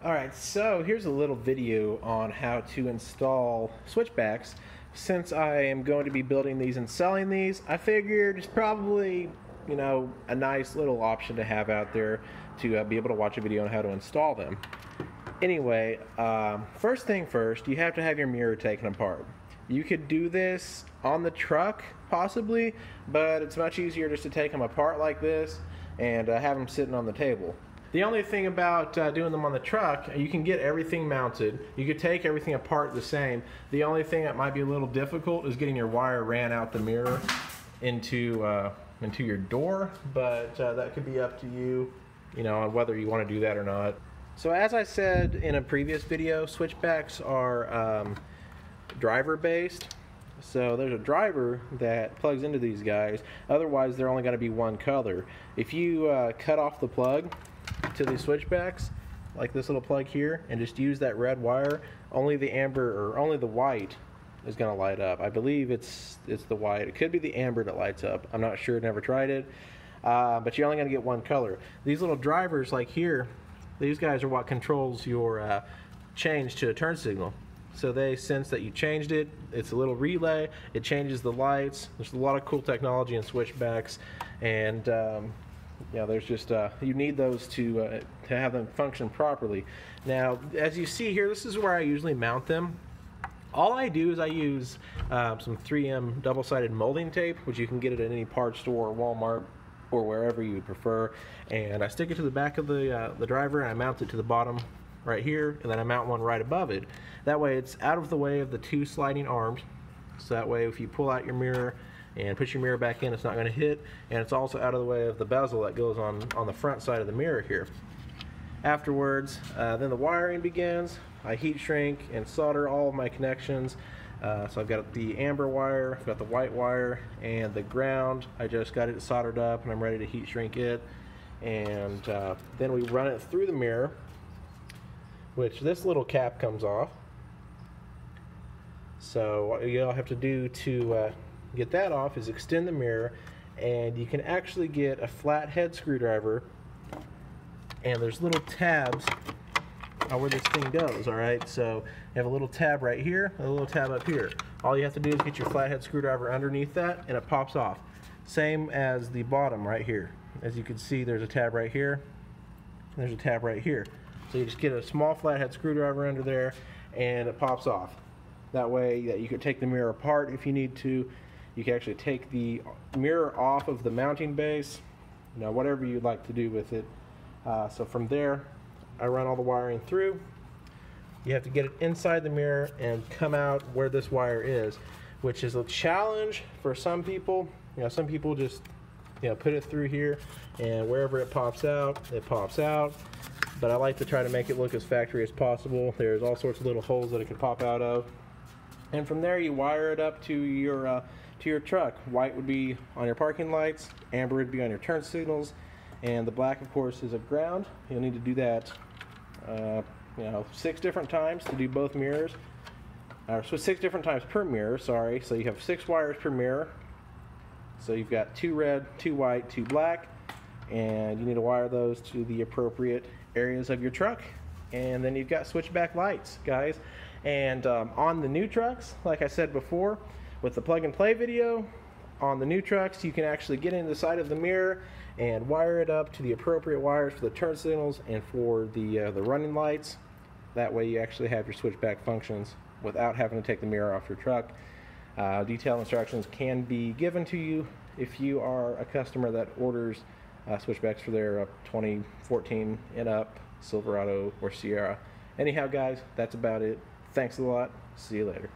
Alright, so here's a little video on how to install switchbacks. Since I am going to be building these and selling these, I figured it's probably, a nice little option to have out there to be able to watch a video on how to install them. Anyway, first thing first, you have to have your mirror taken apart. You could do this on the truck, possibly, but it's much easier just to take them apart like this and have them sitting on the table. The only thing about doing them on the truck, you can get everything mounted. You could take everything apart the same. The only thing that might be a little difficult is getting your wire ran out the mirror into your door, but that could be up to you, on whether you want to do that or not. So as I said in a previous video, switchbacks are driver based. So there's a driver that plugs into these guys. Otherwise, they're only going to be one color. If you cut off the plug to these switchbacks, like this little plug here, and just use that red wire, only the amber or only the white is going to light up. I believe it's the white. It could be the amber that lights up. I'm not sure. Never tried it. But you're only going to get one color. These little drivers, like here, these guys are what controls your change to a turn signal. So they sense that you changed it. It's a little relay. It changes the lights. There's a lot of cool technology in switchbacks, and there's just you need those to have them function properly. Now, as you see here, this is where I usually mount them. All I do is I use some 3M double-sided molding tape, which you can get it at any parts store or Walmart or wherever you would prefer, and I stick it to the back of the driver, and I mount it to the bottom right here, and then I mount one right above it. That way it's out of the way of the two sliding arms, so that way if you pull out your mirror and put your mirror back in, it's not going to hit, and it's also out of the way of the bezel that goes on the front side of the mirror here. Afterwards, then the wiring begins. I heat shrink and solder all of my connections. So I've got the amber wire, I've got the white wire, and the ground. I just got it soldered up and I'm ready to heat shrink it. And then we run it through the mirror, which this little cap comes off. So what you all have to do to get that off is extend the mirror, and you can actually get a flathead screwdriver, and there's little tabs where this thing goes. Alright, so you have a little tab right here, a little tab up here. All you have to do is get your flathead screwdriver underneath that, and it pops off. Same as the bottom right here. As you can see, there's a tab right here, and there's a tab right here. So you just get a small flathead screwdriver under there, and it pops off. That way you could take the mirror apart if you need to. You can actually take the mirror off of the mounting base, whatever you'd like to do with it. So from there, I run all the wiring through. You have to get it inside the mirror and come out where this wire is, which is a challenge for some people. Some people just put it through here, and wherever it pops out, it pops out. But I like to try to make it look as factory as possible. There's all sorts of little holes that it can pop out of. And from there, you wire it up to your truck. White would be on your parking lights, amber would be on your turn signals, and the black, of course, is a ground. You'll need to do that 6 different times to do both mirrors. So 6 different times per mirror, sorry. So you have 6 wires per mirror. So you've got 2 red, 2 white, 2 black, and you need to wire those to the appropriate areas of your truck. And then you've got switchback lights, guys. And on the new trucks, like I said before, with the plug and play video, on the new trucks you can actually get into the side of the mirror and wire it up to the appropriate wires for the turn signals and for the running lights. That way you actually have your switchback functions without having to take the mirror off your truck. Detailed instructions can be given to you if you are a customer that orders switchbacks for their 2014 and up Silverado or Sierra. Anyhow, guys, that's about it. Thanks a lot. See you later.